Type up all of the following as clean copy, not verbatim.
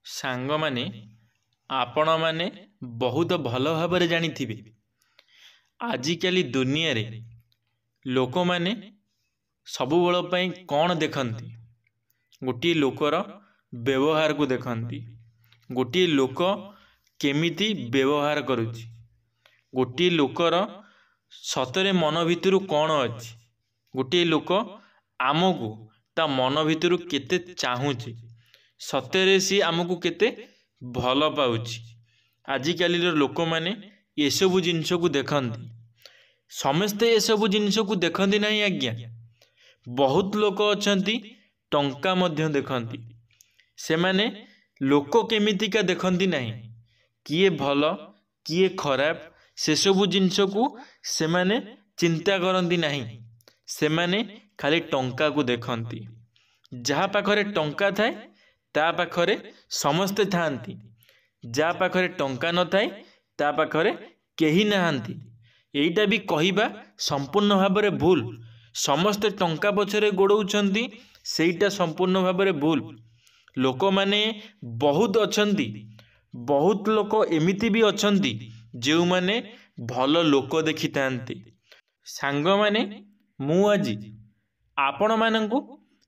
ସାଙ୍ଗମାନେ ଆପଣମାନେ ବହୁତ ଭଲ ଭାବରେ ଜାଣିଥିବେ ଆଜିକାଲି ଦୁନିଆରେ ଲୋକମାନେ ସବୁବେଳ ପାଇଁ କ'ଣ ଦେଖନ୍ତି? ଗୋଟିଏ ଲୋକର ବ୍ୟବହାରକୁ ଦେଖନ୍ତି। ଗୋଟିଏ ଲୋକ କେମିତି ବ୍ୟବହାର କରୁଛି, ଗୋଟିଏ ଲୋକର ସତରେ ମନ ଭିତରୁ କ'ଣ ଅଛି, ଗୋଟିଏ ଲୋକ ଆମକୁ ତା ମନ ଭିତରୁ କେତେ ଚାହୁଁଛି, ସତରେ ସିଏ ଆମକୁ କେତେ ଭଲ ପାଉଛି। ଆଜିକାଲିର ଲୋକମାନେ ଏସବୁ ଜିନିଷକୁ ଦେଖନ୍ତି। ସମସ୍ତେ ଏସବୁ ଜିନିଷକୁ ଦେଖନ୍ତି ନାହିଁ ଆଜ୍ଞା। ବହୁତ ଲୋକ ଅଛନ୍ତି ଟଙ୍କା ମଧ୍ୟ ଦେଖନ୍ତି। ସେମାନେ ଲୋକ କେମିତିକା ଦେଖନ୍ତି ନାହିଁ, କିଏ ଭଲ କିଏ ଖରାପ ସେସବୁ ଜିନିଷକୁ ସେମାନେ ଚିନ୍ତା କରନ୍ତି ନାହିଁ। ସେମାନେ ଖାଲି ଟଙ୍କାକୁ ଦେଖନ୍ତି। ଯାହା ପାଖରେ ଟଙ୍କା ଥାଏ ତା ପାଖରେ ସମସ୍ତେ ଥାଆନ୍ତି, ଯାହା ପାଖରେ ଟଙ୍କା ନଥାଏ ତା ପାଖରେ କେହି ନାହାନ୍ତି। ଏଇଟା ବି କହିବା ସମ୍ପୂର୍ଣ୍ଣ ଭାବରେ ଭୁଲ। ସମସ୍ତେ ଟଙ୍କା ପଛରେ ଗୋଡ଼ଉଛନ୍ତି, ସେଇଟା ସମ୍ପୂର୍ଣ୍ଣ ଭାବରେ ଭୁଲ। ଲୋକମାନେ ବହୁତ ଅଛନ୍ତି, ବହୁତ ଲୋକ ଏମିତି ବି ଅଛନ୍ତି ଯେଉଁମାନେ ଭଲ ଲୋକ ଦେଖିଥାନ୍ତି। ସାଙ୍ଗମାନେ, ମୁଁ ଆଜି ଆପଣମାନଙ୍କୁ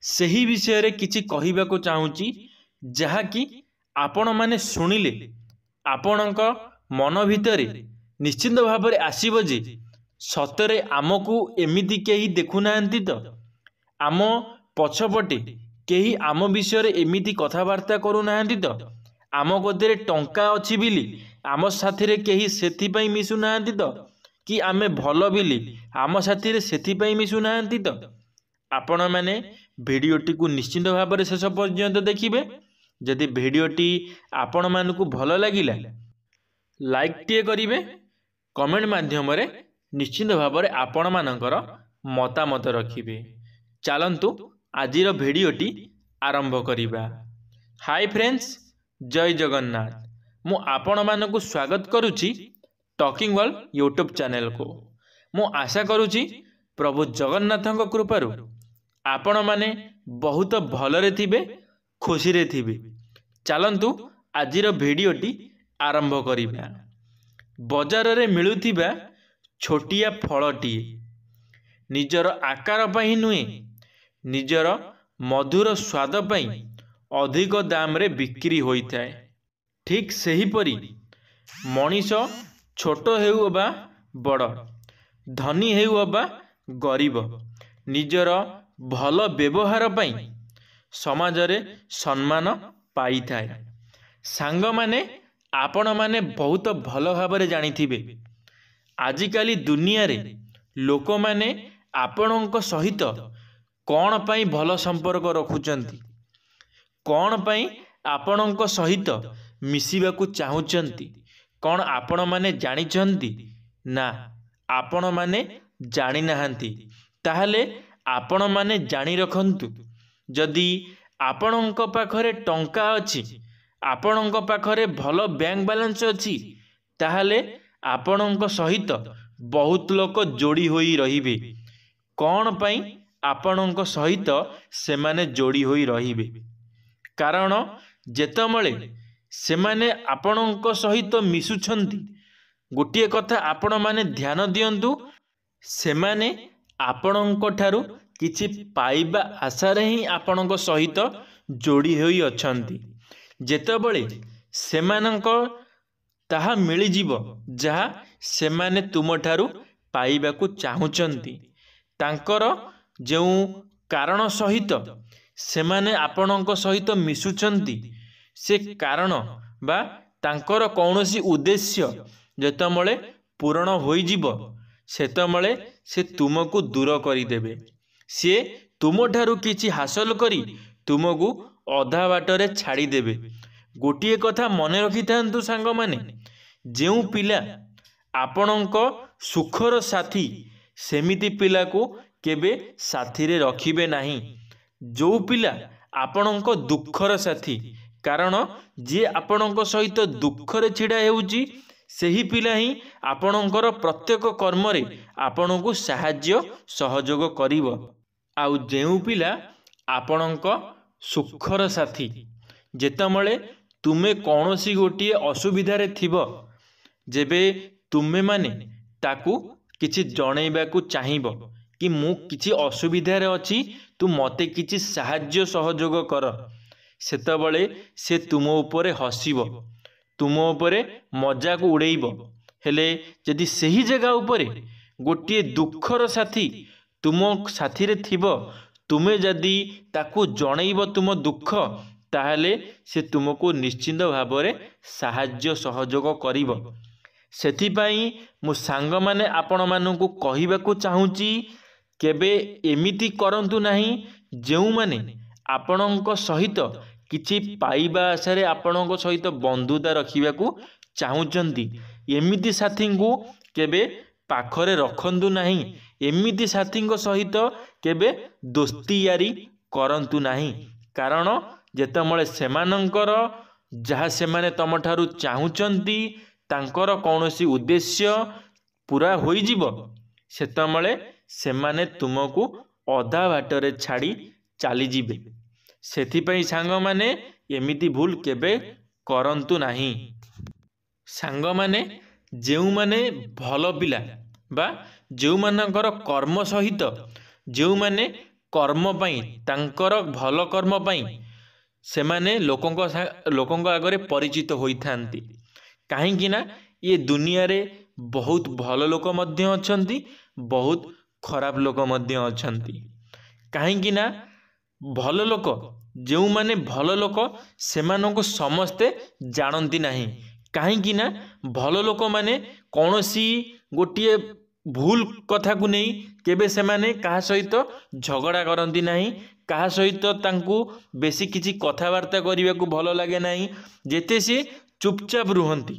ସେହି ବିଷୟରେ କିଛି କହିବାକୁ ଚାହୁଁଛି, ଯାହାକି ଆପଣମାନେ ଶୁଣିଲେ ଆପଣଙ୍କ ମନ ଭିତରେ ନିଶ୍ଚିନ୍ତ ଭାବରେ ଆସିବ ଯେ ସତରେ ଆମକୁ ଏମିତି କେହି ଦେଖୁନାହାନ୍ତି ତ, ଆମ ପଛପଟେ କେହି ଆମ ବିଷୟରେ ଏମିତି କଥାବାର୍ତ୍ତା କରୁନାହାନ୍ତି ତ, ଆମ କତିରେ ଟଙ୍କା ଅଛି ବୋଲି ଆମ ସାଥିରେ କେହି ସେଥିପାଇଁ ମିଶୁନାହାନ୍ତି ତ, କି ଆମେ ଭଲ ବୋଲି ଆମ ସାଥିରେ ସେଥିପାଇଁ ମିଶୁନାହାନ୍ତି ତ। ଆପଣମାନେ ଭିଡ଼ିଓଟିକୁ ନିଶ୍ଚିନ୍ତ ଭାବରେ ଶେଷ ପର୍ଯ୍ୟନ୍ତ ଦେଖିବେ। ଯଦି ଭିଡ଼ିଓଟି ଆପଣମାନଙ୍କୁ ଭଲ ଲାଗିଲା ଲାଇକ୍ଟିଏ କରିବେ, କମେଣ୍ଟ ମାଧ୍ୟମରେ ନିଶ୍ଚିନ୍ତ ଭାବରେ ଆପଣମାନଙ୍କର ମତାମତ ରଖିବେ। ଚାଲନ୍ତୁ ଆଜିର ଭିଡ଼ିଓଟି ଆରମ୍ଭ କରିବା। ହାଇ ଫ୍ରେଣ୍ଡସ୍, ଜୟ ଜଗନ୍ନାଥ। ମୁଁ ଆପଣମାନଙ୍କୁ ସ୍ୱାଗତ କରୁଛି ଟକିଂ ୱାର୍ଲ୍ଡ ୟୁଟ୍ୟୁବ୍ ଚ୍ୟାନେଲକୁ। ମୁଁ ଆଶା କରୁଛି ପ୍ରଭୁ ଜଗନ୍ନାଥଙ୍କ କୃପାରୁ ଆପଣମାନେ ବହୁତ ଭଲରେ ଥିବେ, ଖୁସିରେ ଥିବେ। ଚାଲନ୍ତୁ ଆଜିର ଭିଡ଼ିଓଟି ଆରମ୍ଭ କରିବା। ବଜାରରେ ମିଳୁଥିବା ଛୋଟିଆ ଫଳଟିଏ ନିଜର ଆକାର ପାଇଁ ନୁହେଁ, ନିଜର ମଧୁର ସ୍ୱାଦ ପାଇଁ ଅଧିକ ଦାମରେ ବିକ୍ରି ହୋଇଥାଏ। ଠିକ୍ ସେହିପରି ମଣିଷ ଛୋଟ ହେଉ ଅବା ବଡ଼, ଧନୀ ହେଉ ଅବା ଗରିବ, ନିଜର ଭଲ ବ୍ୟବହାର ପାଇଁ ସମାଜରେ ସମ୍ମାନ ପାଇଥାଏ। ସାଙ୍ଗମାନେ, ଆପଣମାନେ ବହୁତ ଭଲ ଭାବରେ ଜାଣିଥିବେ ଆଜିକାଲି ଦୁନିଆରେ ଲୋକମାନେ ଆପଣଙ୍କ ସହିତ କ'ଣ ପାଇଁ ଭଲ ସମ୍ପର୍କ ରଖୁଛନ୍ତି, କ'ଣ ପାଇଁ ଆପଣଙ୍କ ସହିତ ମିଶିବାକୁ ଚାହୁଁଛନ୍ତି, କ'ଣ ଆପଣମାନେ ଜାଣିଛନ୍ତି? ନା, ଆପଣମାନେ ଜାଣିନାହାନ୍ତି। ତାହେଲେ ଆପଣମାନେ ଜାଣି ରଖନ୍ତୁ, ଯଦି ଆପଣଙ୍କ ପାଖରେ ଟଙ୍କା ଅଛି, ଆପଣଙ୍କ ପାଖରେ ଭଲ ବ୍ୟାଙ୍କ ବାଲାନ୍ସ ଅଛି, ତାହେଲେ ଆପଣଙ୍କ ସହିତ ବହୁତ ଲୋକ ଯୋଡ଼ି ହୋଇ ରହିବେ। କ'ଣ ପାଇଁ ଆପଣଙ୍କ ସହିତ ସେମାନେ ଯୋଡ଼ି ହୋଇ ରହିବେ? କାରଣ ଯେତେବେଳେ ସେମାନେ ଆପଣଙ୍କ ସହିତ ମିଶୁଛନ୍ତି, ଗୋଟିଏ କଥା ଆପଣମାନେ ଧ୍ୟାନ ଦିଅନ୍ତୁ, ସେମାନେ ଆପଣଙ୍କ ଠାରୁ କିଛି ପାଇବା ଆଶାରେ ହିଁ ଆପଣଙ୍କ ସହିତ ଯୋଡ଼ି ହୋଇ ଅଛନ୍ତି। ଯେତେବେଳେ ସେମାନଙ୍କ ତାହା ମିଳିଯିବ ଯାହା ସେମାନେ ତୁମଠାରୁ ପାଇବାକୁ ଚାହୁଁଛନ୍ତି, ତାଙ୍କର ଯେଉଁ କାରଣ ସହିତ ସେମାନେ ଆପଣଙ୍କ ସହିତ ମିଶୁଛନ୍ତି, ସେ କାରଣ ବା ତାଙ୍କର କୌଣସି ଉଦ୍ଦେଶ୍ୟ ଯେତେବେଳେ ପୂରଣ ହୋଇଯିବ, ସେତେବେଳେ ସେ ତୁମକୁ ଦୂର କରିଦେବେ। ସିଏ ତୁମଠାରୁ କିଛି ହାସଲ କରି ତୁମକୁ ଅଧା ବାଟରେ ଛାଡ଼ିଦେବେ। ଗୋଟିଏ କଥା ମନେ ରଖିଥାନ୍ତୁ ସାଙ୍ଗମାନେ, ଯେଉଁ ପିଲା ଆପଣଙ୍କ ସୁଖର ସାଥୀ, ସେମିତି ପିଲାକୁ କେବେ ସାଥିରେ ରଖିବେ ନାହିଁ। ଯେଉଁ ପିଲା ଆପଣଙ୍କ ଦୁଃଖର ସାଥୀ, କାରଣ ଯିଏ ଆପଣଙ୍କ ସହିତ ଦୁଃଖରେ ଛିଡ଼ା ହେଉଛି, ସେହି ପିଲା ହିଁ ଆପଣଙ୍କର ପ୍ରତ୍ୟେକ କର୍ମରେ ଆପଣଙ୍କୁ ସାହାଯ୍ୟ ସହଯୋଗ କରିବ। ଆଉ ଯେଉଁ ପିଲା ଆପଣଙ୍କ ସୁଖର ସାଥୀ, ଯେତେବେଳେ तुमे कौनसी गोटे असुविधारे थिब जेबे तुमे माने ताकू किछि जणैबाकू चाहिब कि मु किछि असुविधारे अछि, तू मते किछि साहाय्य सहयोग कर, सेतबळे से तुम उपरे हसिब, तुम उपरे मजाक उड़ेइब। हेले यदि सही जगह उपरे गोटे दुखर साथी तुम साथी रे थिब, तुमे जदि ताकू जणैब तुम दुख, ताहले से तुमको निश्चिंत भावरे साहाय्य सहयोग करिब। सेथिपाई मु सांग माने आपण मानकू कहिबाकू चाहूची, केबे एमिति करंतु नाही जेउ माने आपणक सहित किछि पाइबा आशारे आपणक सहित बंधुता रखिबाकू चाहूचंती। एमिति साथी को केबे पाखरे रखंतु नाही, एमिति साथी सहित केबे दोस्ती यारी करंतु नाही। कारण जेतमळे सेमानंकर जहा सेमाने तमठारु चाहूचंती तांकर कौनसी उद्देश्य पूरा होई जीव, सेतमळे सेमाने तुमको अधा बाटरे छाड़ी चली जीवे। सेथिपई सांग माने एमिति भूल केबे करंतु नाही। सांग माने जेउ माने भल पिला बा जेउ मानकर कर्म सहित जेउ माने कर्म पई तांकर भल कर्म पई सेमाने लोकंक आगरे परिचित होई थांती। काहेकि ना ये दुनिया रे बहुत भल लोक मध्य अछंती, बहुत खराब लोक मध्य अछंती। काहेकि ना भल लोक जेउ माने भल लोक सेमानंको समस्ते जानती नहीं। काहेकि ना भल लोक माने कौनसी गोटिए भूल कथा को नहीं केबे सेमाने कहा सहित झगड़ा करती नहीं, कहा सहित तांकू बेसी किछि कथावार्ता करने को भल लगे नहीं। जेते से चुपचाप रुहंती,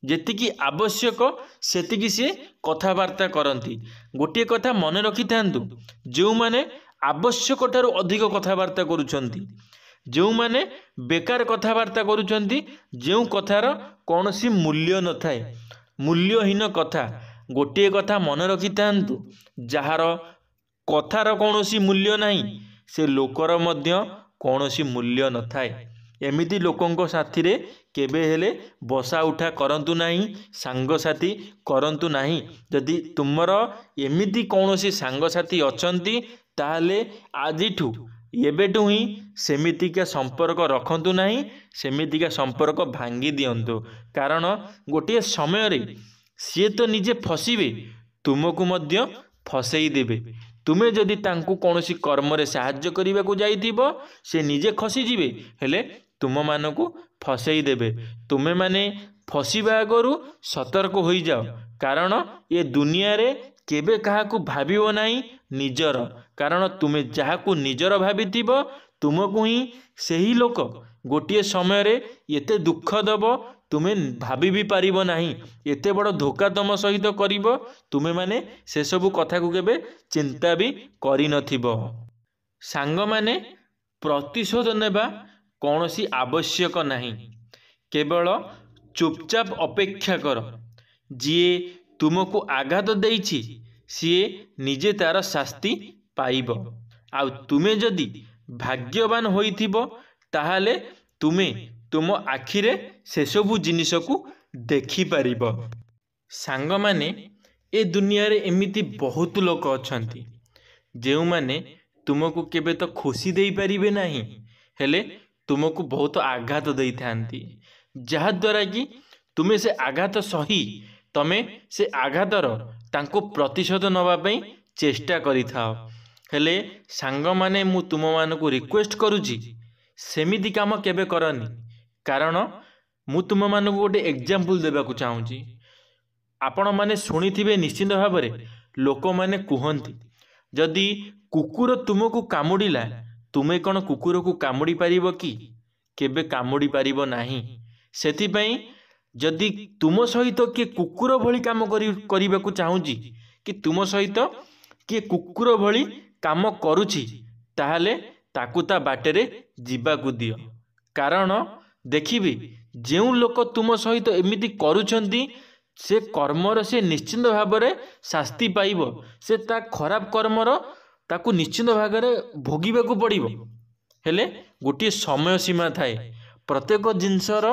जेतिकी आवश्यक सेतिकी से कथावार्ता करती। गोटे कथा मन रखि थांतु, जो माने आवश्यक ठारू अधिक कथावार्ता करुछंती, जो माने बेकार कथावार्ता करुछंती, जो कथार कौनसी मूल्य न थाए, मूल्यहीन कथा। गोटे कथा मन रखि थांतु, जहार कथार कौनसी मूल्य नहीं, से लोकर मध्य कौनसी मूल्य न थाए। एमिति लोकंको साथी रे केबे हेले बसा उठा करंतु नहीं, सांग साथी करंतु नहीं। यदि तुमर एमिति कौनसी सांग साथी अछंती, ताहले आजिठू एबेटू ही सेमितिका संपर्क रखंतु नहीं, सेमितिका संपर्क भांगी दियंतु। कारण गोटे समय रे सी तो निजे फसिबे, तुमको मध्य फसई देबे। तुमे जदि तांकू कौनसी कर्म रे साहाय्य करिबा को जाइथिबो, से निजे खसी जिवे, हेले तुम मानकू फसई देबे। तुमे माने फसिबा आगरू सतर्क होई जाओ। कारण ये दुनिया रे केबे काहाकू भाबिबो नाही निजर। कारण तुमे जाहाकू निजर भाबिथिबो, तुमको ही सही लोक गोटे समय रे एते दुख दबो, तुमे भाबी भी पारिबो नाही। एते बड़ धोखा तम सहित करिबो, तुमे माने से सबु कथा को केबे चिंता भी करि नथिबो। सांग माने प्रतिशोध नेबा कौनसी आवश्यक नहीं, केवल चुपचाप अपेक्षा कर। जिए तुमको आघात देइछि, सीए निजे तार शास्ति पाइब। आउ तुमे जदि भाग्यवान होइथिबो, ताहाले तुमे तुम आखिरे से सबु जिनिस को देखि पारिब। सांग माने ए दुनिया रे एमिति बहुत लोक अछंती, जेउ माने तुमको केबे तो खुशी देई पारिबे नाही, हेले तुमको बहुत आघात देई थांती। जहा द्वारा कि तुमे से आघात सही तमे से आघातर तांको प्रतिशोध नवा पई चेष्टा करि थाओ। हेले सांग माने मु तुम मानकू रिक्वेस्ट करूची, सेमिति काम केबे करनी। कारण मु तुम मानकू गोटे एग्जांपल देबाकू चाहूची। आपण माने शुणिथिबे निश्चिंत भावरे लोक माने कुहंती, जदि कुकुर तुमको कामुडिला, तुमे कौन कुकुर को कामुड़ी पारिबो कि? केबे कामुड़ी पारिबो नाही। सेथिपई जदि तुम सहित किए कुकुर भली काम करिबाकू चाहूची, कि तुम सहित किए कुकुर भली काम करुची, ताहाले ताकू ता बाटेरे जीवाकू दियो। कारण देखिबे जेउ लोक तुम सहित एमिति करूछंती, से कर्मर से निश्चिंत भावरे शास्ति पाइबो। से ता खराब कर्मर ताकू निश्चिंत भागरे भोगिबाकू पड़िबो। हेले गोटे समय सीमा थाए, प्रत्येक जिनसर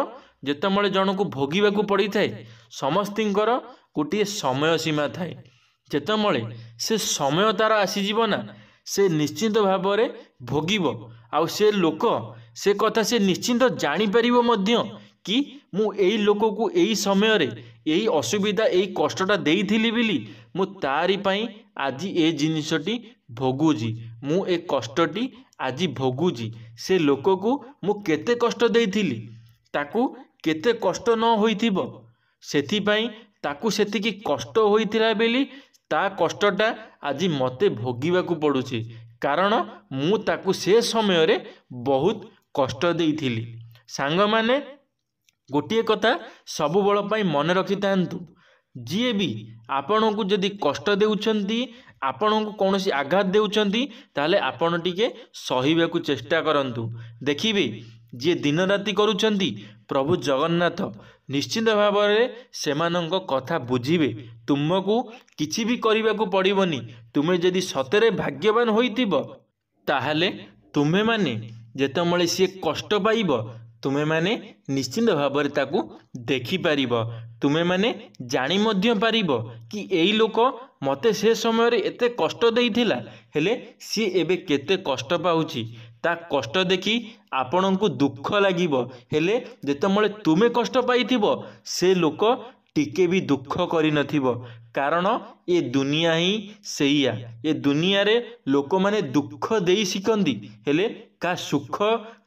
जेतबेले जनकु भोगिबाकू पड़ी थाए समस्तिंकर गोटे समय सीमा थाए जेतबेले से समय तार आसीजिव ना से निश्चिंत भाव में भोगिब आउ से लोक से कथा से निश्चिंत जानीपर कि मु एई लोक को एई समय रे एई असुविधा एई कष्टटा देइथिली बिली मु तारी पई आज ए जिनिसटी भोगुजी मु ए कष्टटी आज भोगुजी से लोक को मु केते कष्ट देइथिली ताकू केते कष्ट न होइथिबो सेथि पई ताकू सेतिकी कष्ट होइथिला बेली ता कष्टटा आज मते भोगिबाकू पड़ुछि कारण मु ताकू से समय रे बहुत कष्ट देइथिली। सांग माने गोटे कथा सबु बल पाई मन रखि थांतु जी भी आपण को जदि कष्ट देउछंती आपण को कौनसी आघात देउछंती ताले आपण टिके सहिबाकू चेष्टा करंतु देखिबे जी दिन राति करूछंती प्रभु जगन्नाथ निश्चिंत भाव में सेमानंक कथा बुझिबे तुमको किछि भी करिबाकू पड़िबनी तुमे जदि सतरे भाग्यवान होइतिबो ताहाले तुमे माने जेतबेले सी कष्ट पाइब तुमे माने निश्चिंत भाव में ताकू देखि पारिबो तुमे माने जानी मध्य पारिबो कि एई लोक मते से समय रे एते कष्ट देइथिला हेले सी एबे केते कष्ट पाउछि ता कष्ट देखि आपणको दुख लागिबो हेले जेतबेले तुमे कष्ट पाइथिबो से लोक टिके भी दुख करि नथिबो कारण ये दुनिया ही सेया ये दुनिया रे लोक माने दुख देई सिकंदी हेले का सुख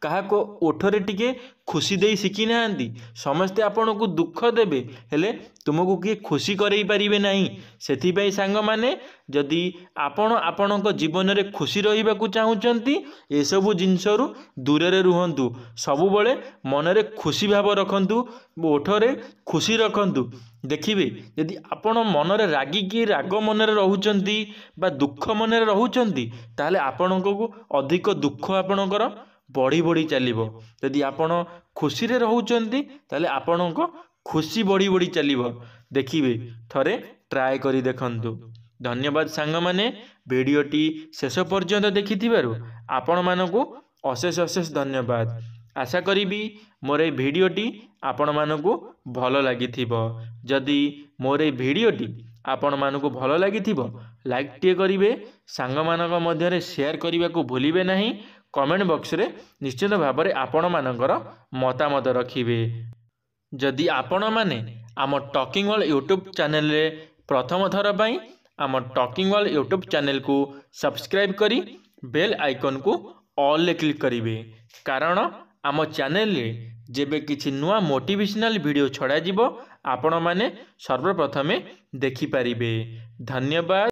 कहा को ओठरे टिके खुशी देई सिकी नांदी समस्ते आपण को दुख देबे हेले तुमको किए खुशी करई पारिबे नहीं सेथि पई सांग माने जदि आपण आपणक जीवन रे खुशी रहिबा को चाहुचंती ए सब जिंसरु दूर रे रुहंतु सबु बळे मन रे खुशी भाव रखंतु ओठरे खुशी रखंतु देखिबे यदि आपण मन रे रागी की राग मन रे रहउचंती बा दुख मन रे रहउचंती ताले आपणक को अधिक दुख आपणकर बढ़ी बढ़ी चलिबो यदि आपण खुशी रे रहउचंती ताले आपणक खुशी बढ़ी बढ़ी चलिबो देखिबे थरे ट्राए करी देखंतु। धन्यवाद सांग माने वीडियोटी शेष पर्यंत देखिथिबारु आपण मानकु अशेष अशेष धन्यवाद। आशा करी मोर ए वीडियोटी आपण मानकु भल लागिथिबो जदि मोर ए वीडियोटी आपण मानकु भल लागिथिबो लाइक टे करिवे सांग मानक मध्य रे शेयर करने को भूलिबे नहीं कमेंट बॉक्स रे निश्चित भाव में आपण मानकर मतामत रखिबे। जदि आपण माने आम टॉकिंग वर्ल्ड यूट्यूब चैनल रे प्रथम थर पई आम टॉकिंग वर्ल्ड यूट्यूब चैनल को सब्सक्राइब करी बेल आइकन को ऑल ले क्लिक करिवे कारण आम चैनल रे जेबे किछि नुआ मोटिवेशनल वीडियो छड़ा जिवो आपण माने सर्वप्रथमे देखि पारिबे। धन्यवाद।